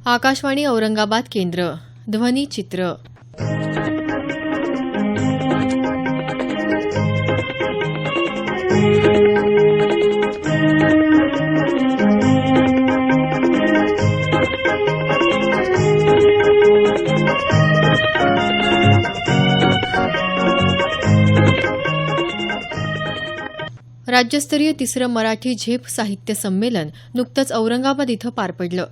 आकाशवाणी औरंगाबाद केंद्र ध्वनी चित्र. राज्यस्तरीय तिसरं मराठी झेप साहित्य संमेलन नुकतंच औरंगाबाद इथं पार पडलं.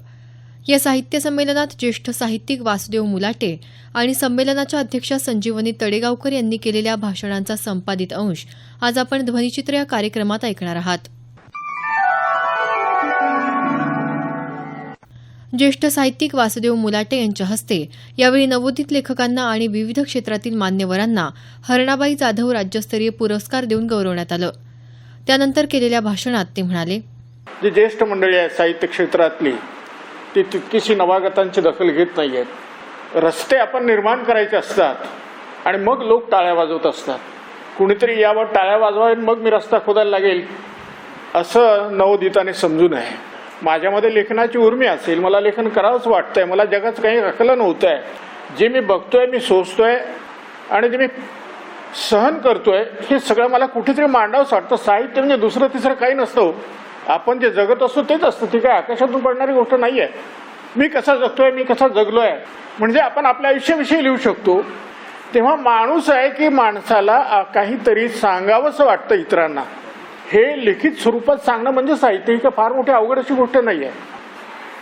या साहित्य संमेलनात ज्येष्ठ साहित्यिक वासुदेव मुलाटे आणि संमेलनाच्या अध्यक्षा संजीवनी तडेगावकर यांनी केलेल्या भाषणांचा संपादित अंश आज आपण ध्वनिचित्र या कार्यक्रमात ऐकणार आहात. ज्येष्ठ साहित्यिक वासुदेव मुलाटे यांच्या हस्ते यावेळी नवोदित लेखकांना आणि विविध क्षेत्रातील मान्यवरांना हरणाबाई जाधव राज्यस्तरीय पुरस्कार देऊन गौरवण्यात आलं. त्यानंतर केलेल्या भाषणात ते म्हणाले, जी ज्येष्ठ मंडळी आहे साहित्य क्षेत्रातली ती तितकीशी नवागतांची दखल घेत नाहीयेत. रस्ते आपण निर्माण करायचे असतात आणि मग लोक टाळ्या वाजवत असतात. कुणीतरी यावर टाळ्या वाजवावे मग मी रस्ता खोदायला लागेल असं नवोदिताने समजू नये. माझ्यामध्ये लेखनाची उर्मी असेल, मला लेखन करावंच वाटतंय, मला जगाचं काही आकलन होत आहे, जे मी बघतोय, मी सोचतोय आणि जे मी सहन करतोय हे सगळं मला कुठेतरी मांडावंच वाटतं. साहित्य म्हणजे दुसरं तिसरं काही नसतं. आपण जे जगत असतो तेच असतं. ती काय आकाशातून पडणारी गोष्ट नाही आहे. मी कसा जगतोय, मी कसा जगलोय म्हणजे आपण आपल्या आयुष्याविषयी लिहू शकतो. तेव्हा माणूस आहे की माणसाला काहीतरी सांगावंसं वाटतं इतरांना. हे लिखित स्वरूपात सांगणं म्हणजे साहित्य ही फार मोठी अवघड अशी गोष्ट नाही आहे.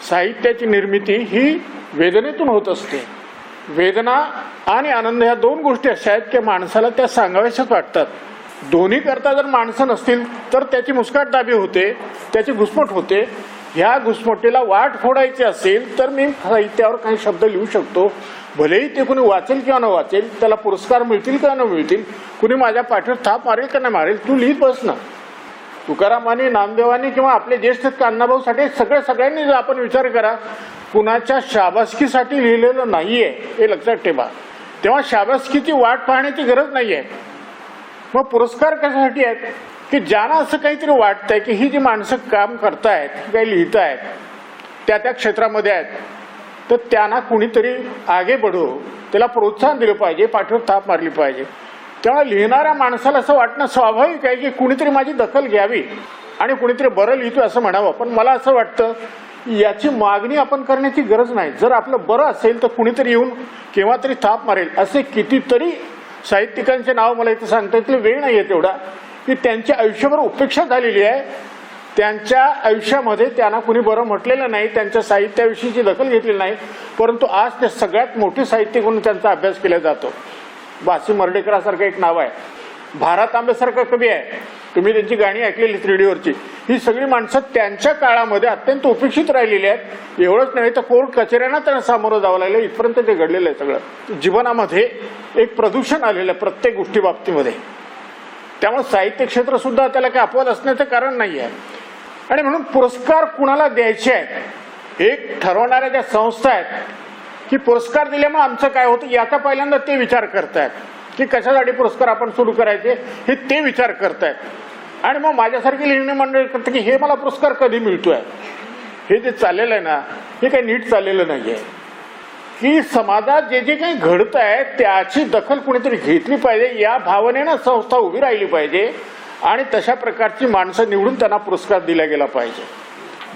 साहित्याची निर्मिती ही वेदनेतून होत असते. वेदना आणि आनंद ह्या दोन गोष्टी अशा आहेत की माणसाला त्या सांगाव्याशाच वाटतात. दोन्ही करता जर माणसं नसतील तर त्याची मुस्काट दाबी होते, त्याची घुसमट होते. ह्या घुसमटीला वाट फोडायची असेल तर मी साहित्यावर काही शब्द लिहू शकतो. भलेही ते कुणी वाचेल किंवा न वाचेल, त्याला पुरस्कार मिळतील किंवा न मिळतील, कुणी माझ्या पाठीवर थाप मारेल का नाही मारेल, तू लिहित बस ना. तुकारामांनी, नामदेवांनी किंवा आपले ज्येष्ठ अण्णाभाऊसाठी सगळ्यांनी जर आपण विचार करा, कुणाच्या शाबासकीसाठी लिहिलेलं नाहीये हे लक्षात ठेवा. तेव्हा शाबासकीची वाट पाहण्याची गरज नाहीये. मग पुरस्कार कशासाठी आहेत की ज्यांना असं काहीतरी वाटतंय की ही जी माणसं काम करतायत, काही लिहित आहेत, त्या क्षेत्रामध्ये आहेत, तर त्यांना कुणीतरी आगे बढो, त्याला प्रोत्साहन दिलं पाहिजे, पाठीवर थाप मारली पाहिजे. तेव्हा लिहिणाऱ्या माणसाला असं वाटणं स्वाभाविक आहे की कुणीतरी माझी दखल घ्यावी आणि कुणीतरी बरं लिहितोय असं म्हणावं. पण मला असं वाटतं याची मागणी आपण करण्याची गरज नाही. जर आपलं बरं असेल तर कुणीतरी येऊन केव्हा तरी थाप मारेल. असे कितीतरी साहित्यिकांचे नाव मला इथे सांगता येतील, वेळ नाही आहे तेवढा, की त्यांच्या आयुष्यभर उपेक्षा झालेली आहे. त्यांच्या आयुष्यामध्ये त्यांना कुणी बरं म्हटलेलं नाही, त्यांच्या साहित्याविषयीची दखल घेतलेली नाही, परंतु आज ते सगळ्यात मोठी साहित्यिक म्हणून त्यांचा अभ्यास केला जातो. वासी मर्ढेकरांसारखं एक नाव आहे, भारत आंबेसारखा कवी आहे, तुम्ही त्यांची गाणी ऐकलेली रेडिओवरची. ही सगळी माणसं त्यांच्या काळामध्ये अत्यंत उपेक्षित राहिलेली आहेत. एवढंच नाही तर कोर्ट कचेऱ्यांना त्यांना सामोरं जावं लागलं, इथपर्यंत ते घडलेलं आहे. सगळं जीवनामध्ये एक प्रदूषण आलेलं आहे प्रत्येक गोष्टी बाबतीमध्ये. त्यामुळे साहित्य क्षेत्र सुद्धा त्याला काही अपवाद असण्याचं कारण नाही आहे. आणि म्हणून पुरस्कार कुणाला द्यायचे आहेत, एक ठरवणाऱ्या ज्या संस्था आहेत की पुरस्कार दिल्यामुळे आमचं काय होतं याचा पहिल्यांदा ते विचार करतायत की कशासाठी पुरस्कार आपण सुरू करायचे हे ते विचार करतायत. आणि मग माझ्यासारखी लिहिणी मंडळी करते की हे मला पुरस्कार कधी मिळतोय. हे जे चाललेलं आहे ना हे काही नीट चाललेलं नाहीये. की समाजात जे जे काही घडत आहे त्याची दखल कुणीतरी घेतली पाहिजे, या भावनेनं संस्था उभी राहिली पाहिजे आणि तशा प्रकारची माणसं निवडून त्यांना पुरस्कार दिला गेला पाहिजे.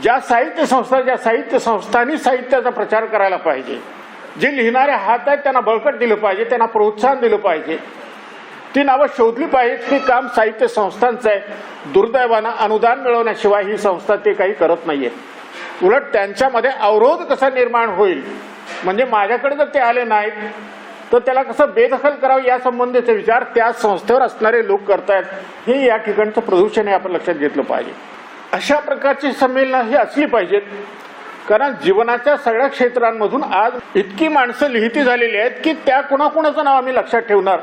ज्या साहित्य संस्थांनी साहित्याचा प्रचार करायला पाहिजे, जे लिहिणारे हात आहेत त्यांना बळकट दिलं पाहिजे, त्यांना प्रोत्साहन दिलं पाहिजे, ती नावं शोधली पाहिजेत की काम साहित्य संस्थांचं आहे. दुर्दैवानं अनुदान मिळवण्याशिवाय ही संस्था ते काही करत नाहीये. उलट त्यांच्यामध्ये अवरोध कसा निर्माण होईल, म्हणजे माझ्याकडे जर ते आले नाहीत तर त्याला कसं बेदखल करावं या संबंधीचे विचार त्या संस्थेवर असणारे लोक करतायत. हे या ठिकाणचं प्रदूषण हे आपण लक्षात घेतलं पाहिजे. अशा प्रकारची संमेलनं ही असली पाहिजेत, कारण जीवनाच्या सगळ्या क्षेत्रांमधून आज इतकी माणसं लिहिती झालेली आहेत की त्या कुणाकुणाचं नाव आम्ही लक्षात ठेवणार.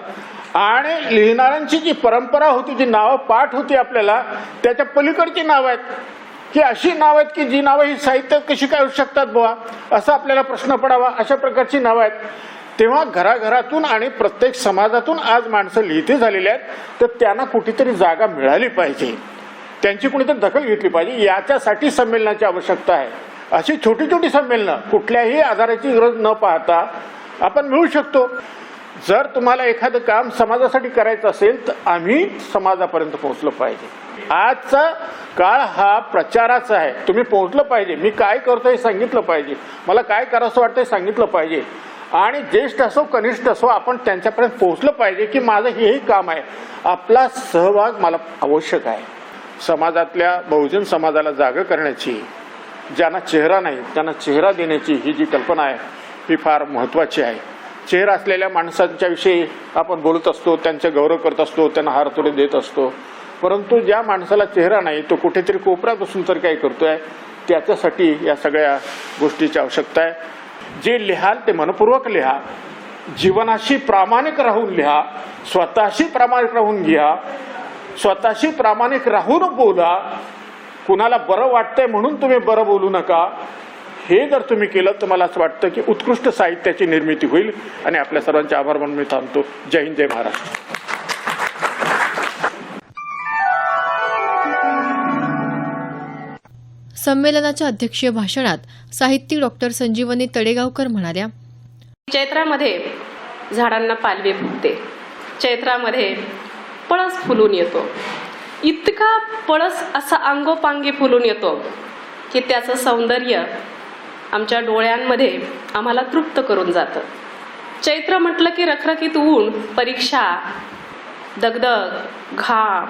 आणि लिहिणाऱ्यांची जी परंपरा होती, जी नावं पाठ होती आपल्याला, त्याच्या पलीकडची नावं आहेत की अशी नावं आहेत की जी नावं ही साहित्यात कशी काय होऊ शकतात बुवा, असा आपल्याला प्रश्न पडावा. अशा प्रकारची नावं आहेत. तेव्हा घराघरातून आणि प्रत्येक समाजातून आज माणसं लिहिती झालेली आहेत, तर त्यांना कुठेतरी जागा मिळाली पाहिजे, त्यांची कुणीतरी दखल घेतली पाहिजे. याच्यासाठी संमेलनाची आवश्यकता आहे. अशी छोटी छोटी संमेलनं कुठल्याही आधाराची गरज न पाहता आपण मिळू शकतो. जर तुम्हाला एखादं काम समाजासाठी करायचं असेल तर आम्ही समाजापर्यंत पोहोचलो पाहिजे. आजचा काळ हा प्रचाराचा आहे. तुम्ही पोहोचलं पाहिजे. मी काय करतो हे सांगितलं पाहिजे. मला काय करावंसं वाटतं हे सांगितलं पाहिजे. आणि ज्येष्ठ असो कनिष्ठ असो आपण त्यांच्यापर्यंत पोहोचलं पाहिजे की माझं हेही काम आहे. आपला सहभाग मला आवश्यक आहे. समाजातल्या बहुजन समाजाला जागं करण्याची, ज्यांना चेहरा नाही त्यांना चेहरा देण्याची ही जी कल्पना आहे ही फार महत्त्वाची आहे. चेहरा असलेल्या माणसांच्या विषयी आपण बोलत असतो, त्यांचा गौरव करत असतो, त्यांना हारतोडे देत असतो. परंतु ज्या माणसाला चेहरा नाही तो कुठेतरी कोपऱ्यात बसून तर काय करतोय, त्याच्यासाठी या सगळ्या गोष्टीची आवश्यकता आहे. जे लिहाल ते मनपूर्वक लिहा, जीवनाशी प्रामाणिक राहून लिहा, स्वतःशी प्रामाणिक राहून घ्या, स्वतःशी प्रामाणिक राहून बोला. कुणाला बरं वाटतंय म्हणून तुम्ही बरं बोलू नका. हे जर तुम्ही केलं तर मला असं वाटतं की उत्कृष्ट साहित्याची निर्मिती होईल. आणि आपल्या सर्वांचे आभार मानून मी थांबतो. जय हिंद, जय महाराष्ट्र. संमेलनाच्या अध्यक्षीय भाषणात साहित्यिक डॉक्टर संजीवनी तडेगावकर म्हणाल्या, चैत्रामध्ये झाडांना पालवी फुटते, चैत्रामध्ये पळस फुलून येतो. इतका पळस असा अंगोपांगी फुलून येतो की त्याचं सौंदर्य आमच्या डोळ्यांमध्ये आम्हाला तृप्त करून जातं. चैत्र म्हटलं की रखरखीत ऊन, परीक्षा, दगदग, घाम,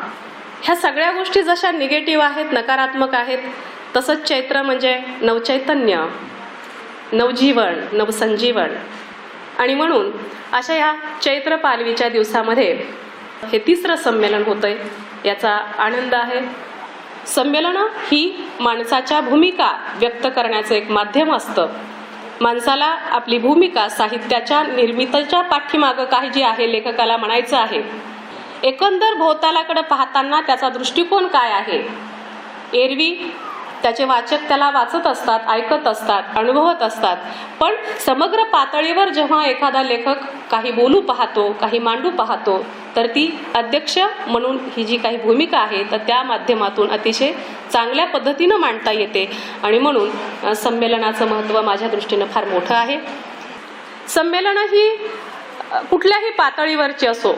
ह्या सगळ्या गोष्टी जशा निगेटिव्ह आहेत, नकारात्मक आहेत, तसंच चैत्र म्हणजे नवचैतन्य, नवजीवन, नवसंजीवन. आणि म्हणून अशा या चैत्र पालवीच्या दिवसामध्ये हे तिसरं संमेलन होतंय, याचा आनंद आहे. संमेलनं ही माणसाच्या भूमिका व्यक्त करण्याचं एक माध्यम असतं. माणसाला आपली भूमिका साहित्याच्या निर्मितीच्या पाठीमागं काय जी आहे, लेखकाला म्हणायचं आहे, एकंदर भोवतालाकडे पाहताना त्याचा दृष्टिकोन काय आहे. एरवी त्याचे वाचक त्याला वाचत असतात, ऐकत असतात, अनुभवत असतात. पण समग्र पातळीवर जेव्हा एखादा लेखक काही बोलू पाहतो, काही मांडू पाहतो, तर ती अध्यक्ष म्हणून ही जी काही भूमिका आहे तर त्या माध्यमातून अतिशय चांगल्या पद्धतीनं मांडता येते. आणि म्हणून संमेलनाचं महत्त्व माझ्या दृष्टीनं फार मोठं आहे. संमेलनं ही कुठल्याही पातळीवरची असो,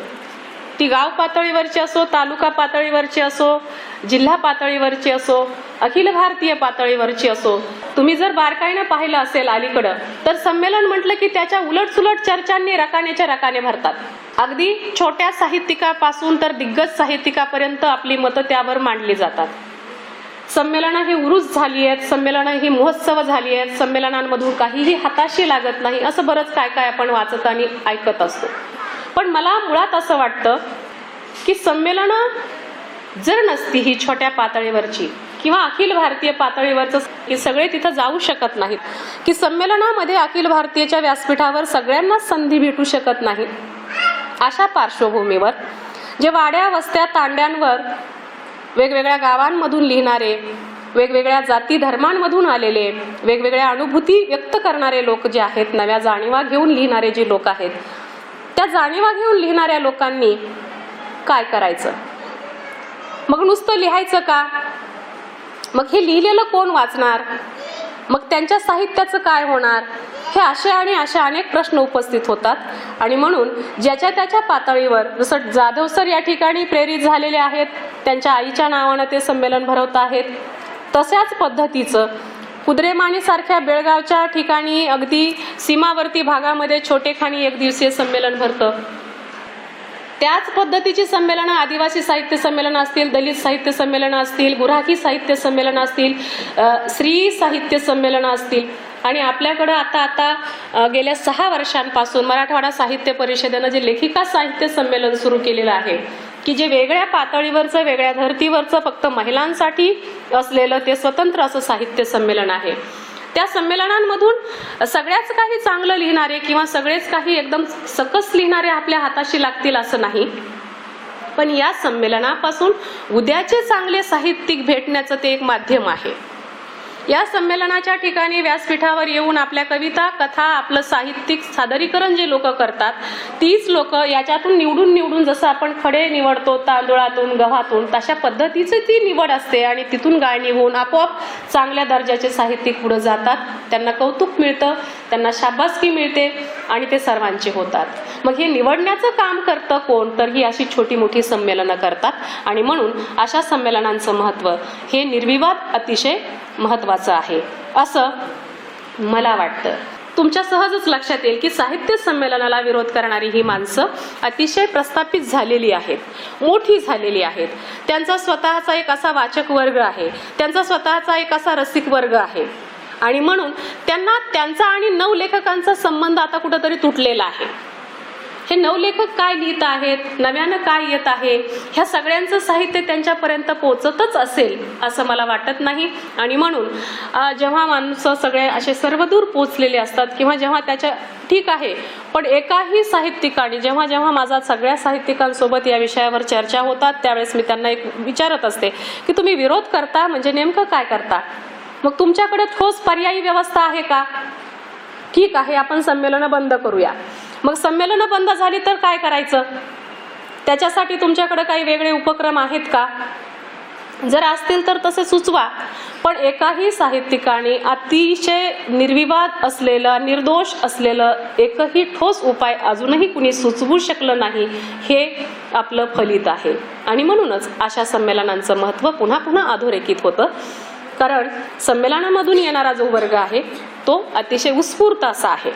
ती गाव पातळीवरची असो, तालुका पातळीवरची असो, जिल्हा पातळीवरची असो, अखिल भारतीय पातळीवरची असो, तुम्ही जर बारकाईनं पाहिलं असेल अलीकडं तर संमेलन म्हटलं की त्याच्या उलटसुलट चर्चांनी रकानेच्या रकाने भरतात. अगदी छोट्या साहित्यिकापासून तर दिग्गज साहित्यिकापर्यंत आपली मतं त्यावर मांडली जातात. संमेलनं ही उरूस झाली आहेत, संमेलनं ही महोत्सव झाली आहेत, संमेलनांमधून काहीही हाताशी लागत नाही, असं बरंच काय काय आपण वाचत आणि ऐकत असतो. पण मला मुळात असं वाटतं की संमेलनं जर नसती ही छोट्या पातळीवरची किंवा अखिल भारतीय पातळीवरचं, की सगळे तिथं जाऊ शकत नाहीत, की संमेलनामध्ये अखिल भारतीयच्या व्यासपीठावर सगळ्यांना संधी भेटू शकत नाही. अशा पार्श्वभूमीवर जे वाड्या वस्त्या तांड्यांवर वेगवेगळ्या गावांमधून लिहिणारे, वेगवेगळ्या जाती धर्मांमधून आलेले, वेगवेगळ्या अनुभूती व्यक्त करणारे लोक जे आहेत, नव्या जाणीवा घेऊन लिहिणारे जे लोक आहेत, त्या जाणीवा घेऊन लिहिणाऱ्या लोकांनी काय करायचं? मग नुसतं लिहायचं का? मग हे लिहिलेलं कोण वाचणार? मग त्यांच्या साहित्याचं काय होणार? हे अशा अनेक प्रश्न उपस्थित होतात. आणि म्हणून ज्याच्या त्याच्या पातळीवर, जसं जाधव सर या ठिकाणी प्रेरित झालेले आहेत, त्यांच्या आईच्या नावानं ते संमेलन भरवत आहेत, तशाच पद्धतीचं कुद्रेमानी सारख्या बेळगावच्या ठिकाणी अगदी सीमावर्ती भागामध्ये छोटेखानी एक दिवसीय संमेलन भरतं. त्याच पद्धतीची संमेलनं आदिवासी साहित्य संमेलनं असतील, दलित साहित्य संमेलनं असतील, गुराखी साहित्य संमेलनं असतील, स्त्री साहित्य संमेलनं असतील. आणि आपल्याकडं आता गेल्या 6 वर्षांपासून मराठवाडा साहित्य परिषदेनं जे लेखिका साहित्य संमेलन सुरू केलेलं आहे, की जे वेगळ्या पातळीवरचं, वेगळ्या धर्तीवरचं, फक्त महिलांसाठी असलेलं ते स्वतंत्र असं साहित्य संमेलन आहे. त्या संमेलनांमधून सगळ्याच काही चांगलं लिहिणारे किंवा सगळेच काही एकदम सकस लिहिणारे आपल्या हाताशी लागतील असं नाही. पण या संमेलनापासून उद्याचे चांगले साहित्यिक भेटण्याचं ते एक माध्यम आहे. या संमेलनाच्या ठिकाणी व्यासपीठावर येऊन आपल्या कविता, कथा, आपलं साहित्यिक सादरीकरण जे लोक करतात, तीच लोक याच्यातून निवडून जसं आपण खडे निवडतो तांदूळातून, गव्हातून, तशा पद्धतीची ती निवड असते आणि तिथून गाळणी होऊन आपोआप चांगल्या दर्जाचे साहित्यिक पुढे जातात. त्यांना कौतुक मिळतं, त्यांना शाबासकी मिळते आणि ते सर्वांचे होतात. मग हे निवडण्याचं काम करतं कोण? तर ही अशी छोटी मोठी संमेलनं करतात. आणि म्हणून अशा संमेलनांचं महत्त्व हे निर्विवाद अतिशय महत्त्वाचं आहे असं मला वाटतं. तुमच्या सहजच लक्षात येईल की साहित्य संमेलनाला विरोध करणारी ही माणसं अतिशय प्रस्थापित झालेली आहेत, मोठी झालेली आहेत. त्यांचा स्वतःचा एक असा वाचक वर्ग आहे, त्यांचा स्वतःचा एक असा रसिक वर्ग आहे आणि म्हणून त्यांना त्यांचा आणि नवलेखकांचा संबंध आता कुठंतरी तुटलेला आहे. हे नवलेखक काय लिहित आहेत, नव्यानं काय येत आहे, ह्या सगळ्यांचं साहित्य त्यांच्यापर्यंत पोहोचतच असेल असं मला वाटत नाही. आणि म्हणून जेव्हा माणसं सगळे असे सर्वदूर पोचलेले असतात किंवा जेव्हा त्याच्या ठीक आहे, पण एकाही साहित्यिकाने जेव्हा माझा सगळ्या साहित्यिकांसोबत या विषयावर चर्चा होतात त्यावेळेस मी त्यांना एक विचारत असते की तुम्ही विरोध करता म्हणजे नेमकं काय करता? मग तुमच्याकडे ठोस पर्यायी व्यवस्था आहे का? ठीक आहे, आपण संमेलनं बंद करूया. मग संमेलनं बंद झाली तर काय करायचं? त्याच्यासाठी तुमच्याकडे काही वेगळे उपक्रम आहेत का? जर असतील तर तसे सुचवा. पण एकाही साहित्यिकाने अतिशय निर्विवाद असलेलं, निर्दोष असलेलं एकही ठोस उपाय अजूनही कुणी सुचवू शकलं नाही, हे आपलं फलित आहे. आणि म्हणूनच अशा संमेलनांचं महत्त्व पुन्हा पुन्हा अधोरेखित होतं. कारण संमेलनामधून येणारा जो वर्ग आहे तो अतिशय उत्स्फूर्त असा आहे.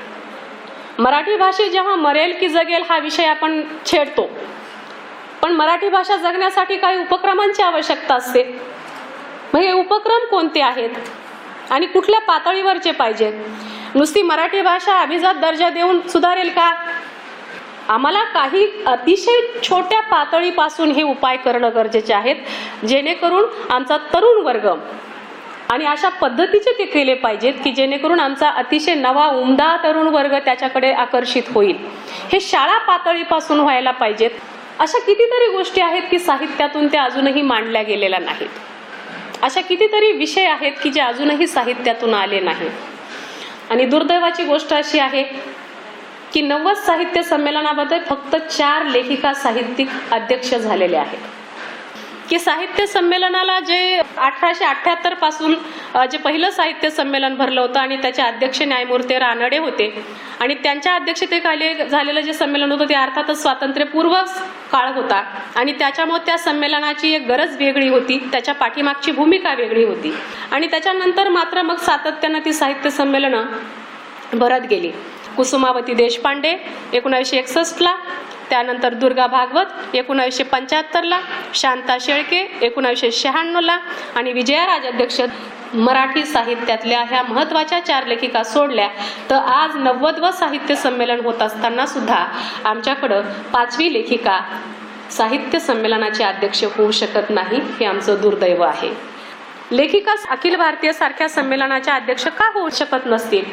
मराठी भाषा जेव्हा मरेल की जगेल हा विषय आपण छेडतो, पण मराठी भाषा जगण्यासाठी काही उपक्रमांची आवश्यकता असते. मग हे उपक्रम कोणते आहेत आणि कुठल्या पातळीवरचे पाहिजेत? नुसती मराठी भाषा अभिजात दर्जा देऊन सुधारेल का? आम्हाला काही अतिशय छोट्या पातळीपासून हे उपाय करणं गरजेचे आहेत, जेणेकरून आमचा तरुण वर्ग आणि अशा पद्धतीचे ते केले पाहिजेत की जेणेकरून आमचा अतिशय नवा उमदा तरुण वर्ग त्याच्याकडे आकर्षित होईल. हे शाळा पातळीपासून व्हायला पाहिजेत. अशा कितीतरी गोष्टी आहेत की साहित्यातून त्या अजूनही मांडल्या गेलेल्या नाहीत. अशा कितीतरी विषय आहेत की जे अजूनही साहित्यातून आले नाहीत. आणि दुर्दैवाची गोष्ट अशी आहे की 90 साहित्य संमेलनामध्ये फक्त 4 लेखिका साहित्यिक अध्यक्ष झालेले आहेत. की साहित्य संमेलनाला जे 1878 पासून जे पहिलं साहित्य संमेलन भरलं होतं आणि त्याचे अध्यक्ष न्यायमूर्ती रानडे होते आणि त्यांच्या अध्यक्षतेखाली झालेलं जे संमेलन होतं ते अर्थातच स्वातंत्र्यपूर्व काळ होता आणि त्याच्यामुळे त्या संमेलनाची एक गरज वेगळी होती, त्याच्या पाठीमागची भूमिका वेगळी होती. आणि त्याच्यानंतर मात्र मग सातत्यानं ती साहित्य संमेलनं भरत गेली. कुसुमावती देशपांडे 1961ला, त्यानंतर दुर्गा भागवत 1975ला, शांता शेळके 1996ला आणि विजया राजाध्यक्ष. मराठी साहित्यातल्या ह्या महत्त्वाच्या 4 लेखिका सोडल्या तर आज 90वं साहित्य संमेलन होत असताना सुद्धा आमच्याकडं 5वी लेखिका साहित्य संमेलनाचे अध्यक्ष होऊ शकत नाही. हे आमचं दुर्दैव आहे. लेखिका अखिल भारतीय सारख्या संमेलनाच्या अध्यक्ष का होऊ शकत नसतील?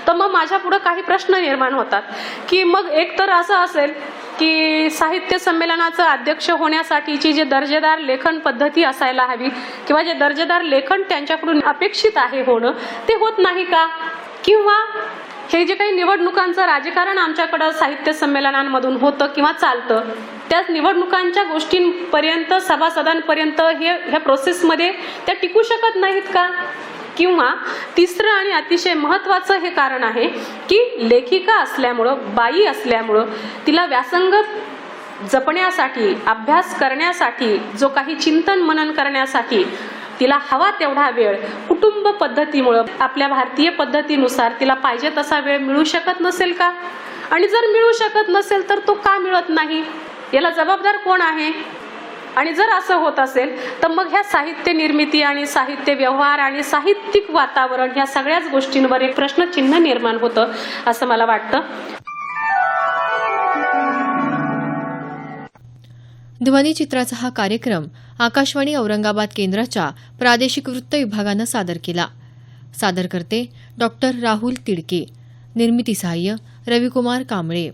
तर मग माझ्या पुढे काही प्रश्न निर्माण होतात की मग एक तर असं असेल की साहित्य संमेलनाचं अध्यक्ष होण्यासाठीची जे दर्जेदार लेखन पद्धती असायला हवी किंवा जे दर्जेदार लेखन त्यांच्याकडून अपेक्षित आहे होणं ते होत नाही का? किंवा हे जे काही निवडणुकांचं राजकारण आमच्याकडं साहित्य संमेलनांमधून होतं किंवा चालतं त्या निवडणुकांच्या गोष्टींपर्यंत, सभासदांपर्यंत ह्या प्रोसेसमध्ये त्या टिकू शकत नाहीत का? किंवा तिसरं आणि अतिशय महत्त्वाचं हे कारण आहे की लेखिका असल्यामुळं, बाई असल्यामुळं तिला व्यासंग जपण्यासाठी, अभ्यास करण्यासाठी, जो काही चिंतन मनन करण्यासाठी तिला हवा तेवढा वेळ कुटुंब पद्धतीमुळं, आपल्या भारतीय पद्धतीनुसार तिला पाहिजे तसा वेळ मिळू शकत नसेल का? आणि जर मिळू शकत नसेल तर तो का मिळत नाही? याला जबाबदार कोण आहे? आणि जर असं होत असेल तर मग ह्या साहित्य निर्मिती आणि साहित्य व्यवहार आणि साहित्यिक वातावरण ह्या सगळ्याच गोष्टींवर एक प्रश्नचिन्ह निर्माण होतं असं मला वाटतं. ध्वनिचित्राचा हा कार्यक्रम आकाशवाणी औरंगाबाद केंद्राच्या प्रादेशिक वृत्त विभागानं सादर केला. सादरकर्ते डॉक्टर राहुल तिडके. निर्मिती सहाय्य रविकुमार कांबळे.